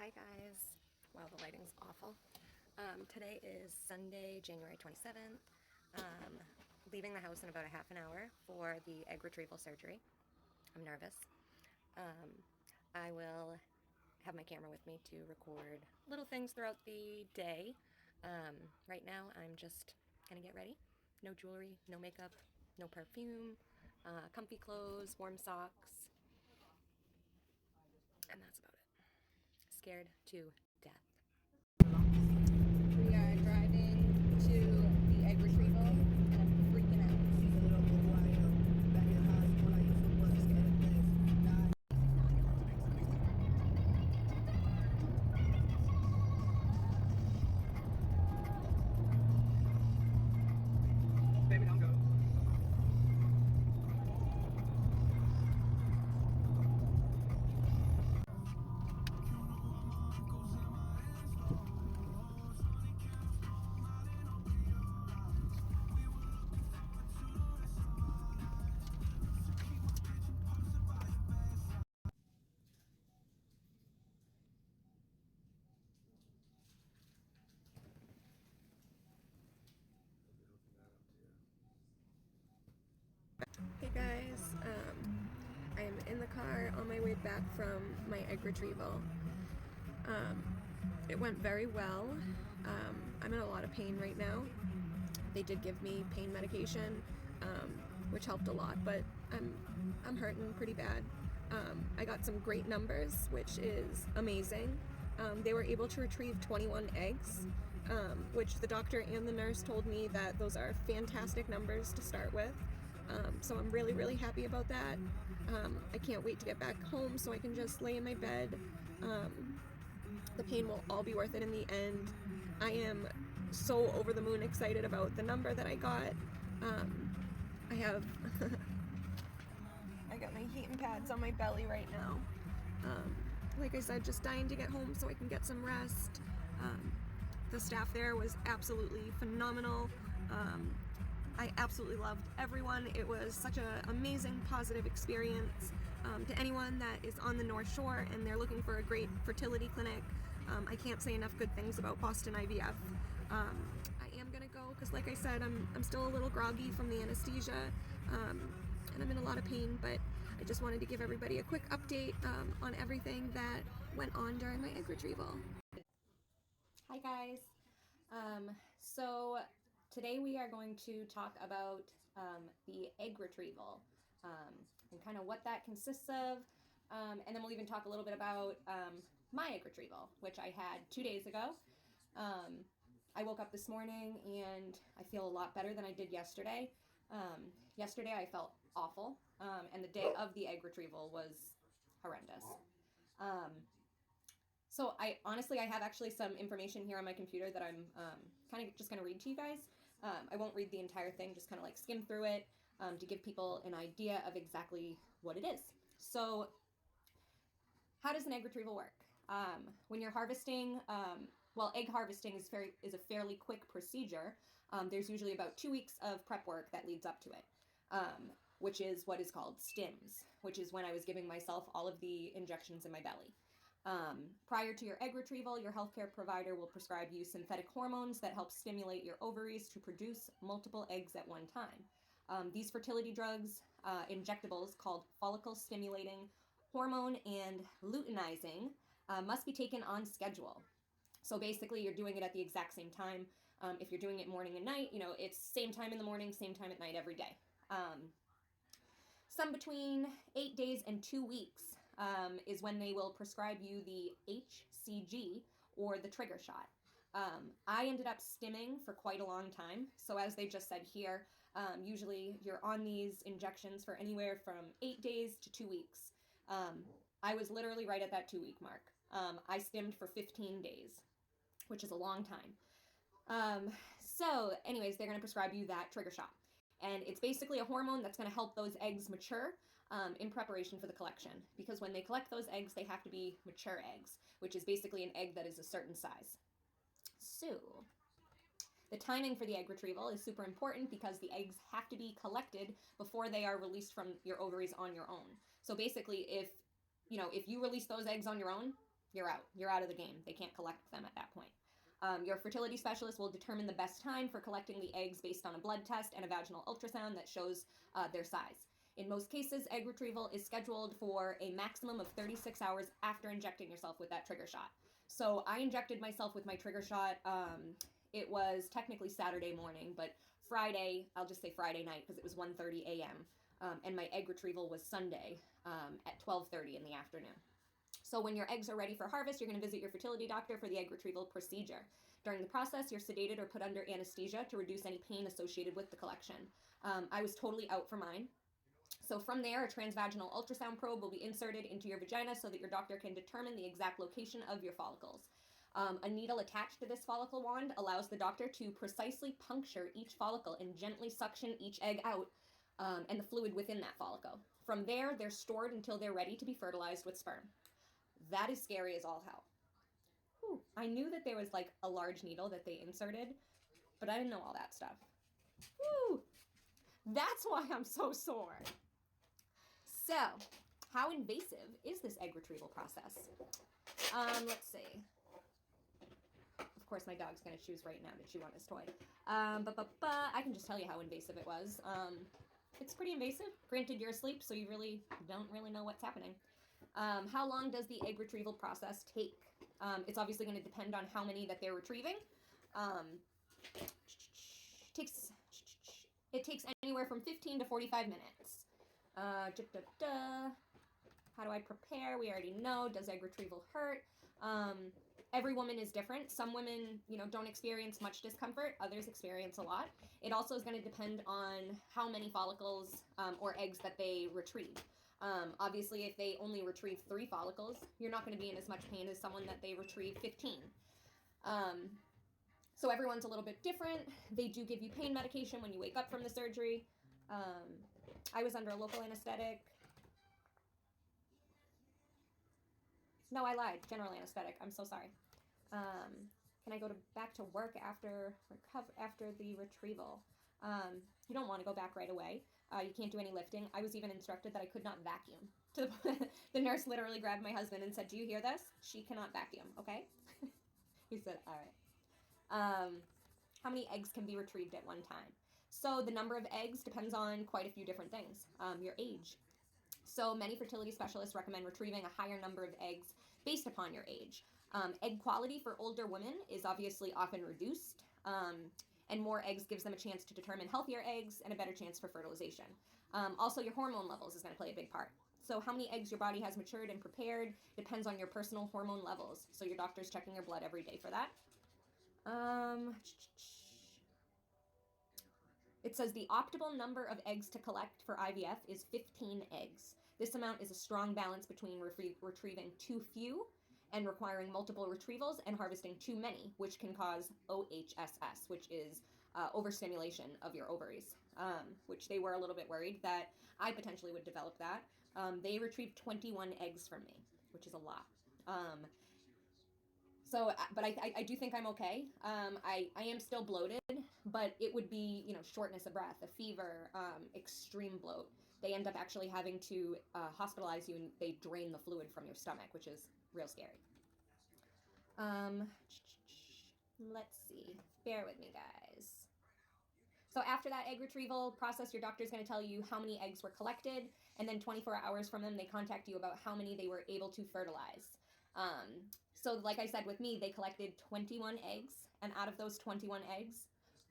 Hi guys. Wow, the lighting's awful. Today is Sunday, January 27th. Leaving the house in about a half an hour for the egg retrieval surgery. I'm nervous. Um, I will have my camera with me to record little things throughout the day. Right now I'm just gonna get ready. No jewelry, no makeup, no perfume, comfy clothes, warm socks, and that's about it. Scared to death. We are driving to the egg retrieval and I'm freaking out. Baby, don't go. Hey guys, I am in the car on my way back from my egg retrieval. It went very well. I'm in a lot of pain right now. They did give me pain medication, which helped a lot, but I'm hurting pretty bad. I got some great numbers, which is amazing. They were able to retrieve 21 eggs, which the doctor and the nurse told me that those are fantastic numbers to start with. So I'm really, really happy about that. I can't wait to get back home so I can just lay in my bed. The pain will all be worth it in the end. I am so over the moon excited about the number that I got. I have I got my heating pads on my belly right now. Like I said, just dying to get home so I can get some rest. The staff there was absolutely phenomenal. I absolutely loved everyone. It was such an amazing, positive experience. To anyone that is on the North Shore and they're looking for a great fertility clinic, I can't say enough good things about Boston IVF. I am gonna go because, like I said, I'm still a little groggy from the anesthesia, and I'm in a lot of pain. But I just wanted to give everybody a quick update on everything that went on during my egg retrieval. Hi guys. So today we are going to talk about the egg retrieval and kind of what that consists of, and then we'll even talk a little bit about my egg retrieval, which I had 2 days ago. I woke up this morning and I feel a lot better than I did yesterday. Yesterday I felt awful, and the day of the egg retrieval was horrendous. So I honestly, I have actually some information here on my computer that I'm kind of just going to read to you guys. I won't read the entire thing, just kind of like skim through it to give people an idea of exactly what it is. So how does an egg retrieval work? When you're harvesting, well, egg harvesting is a fairly quick procedure. There's usually about 2 weeks of prep work that leads up to it, which is what is called stims, which is when I was giving myself all of the injections in my belly. Prior to your egg retrieval, your healthcare provider will prescribe you synthetic hormones that help stimulate your ovaries to produce multiple eggs at one time. These fertility drugs, injectables called follicle stimulating hormone and luteinizing, must be taken on schedule. So basically, you're doing it at the exact same time. If you're doing it morning and night, it's same time in the morning, same time at night every day. Some between 8 days and 2 weeks is when they will prescribe you the HCG or the trigger shot. I ended up stimming for quite a long time. So as they just said here, usually you're on these injections for anywhere from 8 days to 2 weeks. I was literally right at that 2-week mark. I stimmed for 15 days, which is a long time. So anyways, they're going to prescribe you that trigger shot. And it's basically a hormone that's going to help those eggs mature in preparation for the collection. Because when they collect those eggs, they have to be mature eggs, which is basically an egg that is a certain size. So the timing for the egg retrieval is super important because the eggs have to be collected before they are released from your ovaries on your own. So basically, if you release those eggs on your own, you're out. You're out of the game. They can't collect them at that point. Your fertility specialist will determine the best time for collecting the eggs based on a blood test and a vaginal ultrasound that shows their size. In most cases, egg retrieval is scheduled for a maximum of 36 hours after injecting yourself with that trigger shot. So I injected myself with my trigger shot. It was technically Saturday morning, but Friday, I'll just say Friday night because it was 1:30 a.m. And my egg retrieval was Sunday at 12:30 in the afternoon. So when your eggs are ready for harvest, you're going to visit your fertility doctor for the egg retrieval procedure. During the process, you're sedated or put under anesthesia to reduce any pain associated with the collection. I was totally out for mine. So from there, a transvaginal ultrasound probe will be inserted into your vagina so that your doctor can determine the exact location of your follicles. A needle attached to this follicle wand allows the doctor to precisely puncture each follicle and gently suction each egg out and the fluid within that follicle. From there, they're stored until they're ready to be fertilized with sperm. That is scary as all hell. Whew. I knew that there was like a large needle that they inserted, but I didn't know all that stuff. Whew. That's why I'm so sore. So, how invasive is this egg retrieval process? Let's see. Of course, my dog's going to choose right now to chew on his toy. I can just tell you how invasive it was. It's pretty invasive. Granted, you're asleep, so you really don't really know what's happening. How long does the egg retrieval process take? It's obviously going to depend on how many that they're retrieving. It takes anywhere from 15 to 45 minutes. How do I prepare? We already know. Does egg retrieval hurt? Every woman is different. Some women, don't experience much discomfort. Others experience a lot. It also is going to depend on how many follicles or eggs that they retrieve. Obviously, if they only retrieve 3 follicles, you're not going to be in as much pain as someone that they retrieve 15. So everyone's a little bit different. They do give you pain medication when you wake up from the surgery. I was under a local anesthetic. No, I lied. General anesthetic. I'm so sorry. Can I go back to work after the retrieval? You don't want to go back right away. You can't do any lifting. I was even instructed that I could not vacuum. The nurse literally grabbed my husband and said, "Do you hear this? She cannot vacuum, okay?" He said, "All right." How many eggs can be retrieved at one time? So the number of eggs depends on quite a few different things. Your age. So many fertility specialists recommend retrieving a higher number of eggs based upon your age. Egg quality for older women is obviously often reduced, and more eggs gives them a chance to determine healthier eggs and a better chance for fertilization. Also, your hormone levels is going to play a big part. So how many eggs your body has matured and prepared depends on your personal hormone levels. So your doctor's checking your blood every day for that. It says the optimal number of eggs to collect for IVF is 15 eggs. This amount is a strong balance between retrieving too few and requiring multiple retrievals and harvesting too many, which can cause OHSS, which is overstimulation of your ovaries, which they were a little bit worried that I potentially would develop that. They retrieved 21 eggs from me, which is a lot. But I do think I'm okay. I am still bloated, but it would be, shortness of breath, a fever, extreme bloat. They end up actually having to hospitalize you and they drain the fluid from your stomach, which is real scary. Let's see. Bear with me, guys. So after that egg retrieval process, your doctor is going to tell you how many eggs were collected, and then 24 hours from them, they contact you about how many they were able to fertilize. So like I said with me, they collected 21 eggs, and out of those 21 eggs,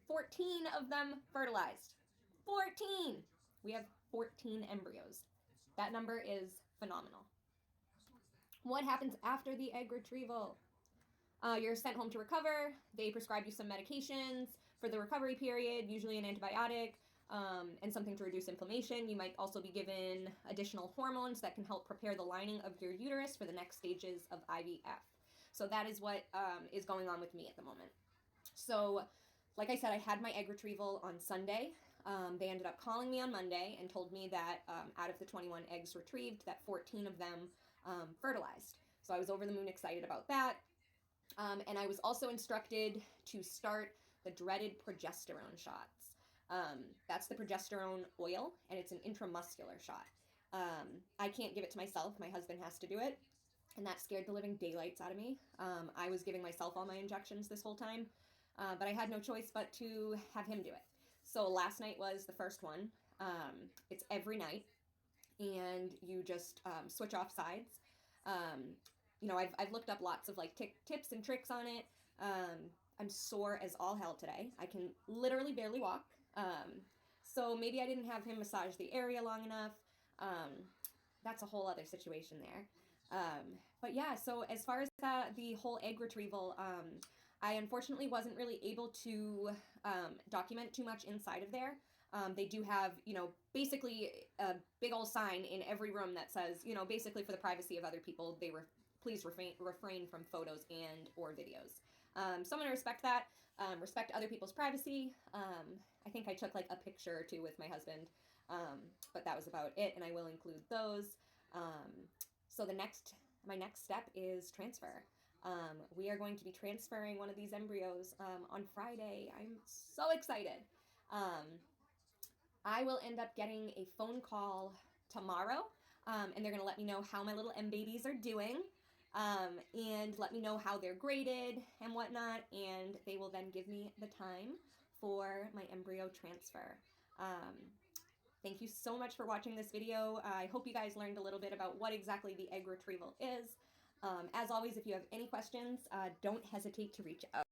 14 of them fertilized. 14! We have 14 embryos. That number is phenomenal. What happens after the egg retrieval? You're sent home to recover. They prescribe you some medications for the recovery period, usually an antibiotic, and something to reduce inflammation. You might also be given additional hormones that can help prepare the lining of your uterus for the next stages of IVF. So that is what is going on with me at the moment. So, like I said, I had my egg retrieval on Sunday. They ended up calling me on Monday and told me that out of the 21 eggs retrieved, that 14 of them fertilized. So I was over the moon excited about that. And I was also instructed to start the dreaded progesterone shots. That's the progesterone oil, and it's an intramuscular shot. I can't give it to myself. My husband has to do it. and that scared the living daylights out of me. I was giving myself all my injections this whole time, but I had no choice but to have him do it. So last night was the first one. It's every night, and you just switch off sides. I've looked up lots of like tips and tricks on it. I'm sore as all hell today. I can literally barely walk. So maybe I didn't have him massage the area long enough. That's a whole other situation there. But yeah, so as far as the whole egg retrieval, I unfortunately wasn't really able to document too much inside of there. They do have, basically a big old sign in every room that says, basically for the privacy of other people, please refrain from photos and or videos. So I'm going to respect that, respect other people's privacy. I think I took like a picture or two with my husband, but that was about it, and I will include those. So my next step is transfer. We are going to be transferring one of these embryos on Friday. I'm so excited. I will end up getting a phone call tomorrow, and they're going to let me know how my little M babies are doing, and let me know how they're graded and whatnot, and they will then give me the time for my embryo transfer. Thank you so much for watching this video. I hope you guys learned a little bit about what exactly the egg retrieval is. As always, if you have any questions, don't hesitate to reach out.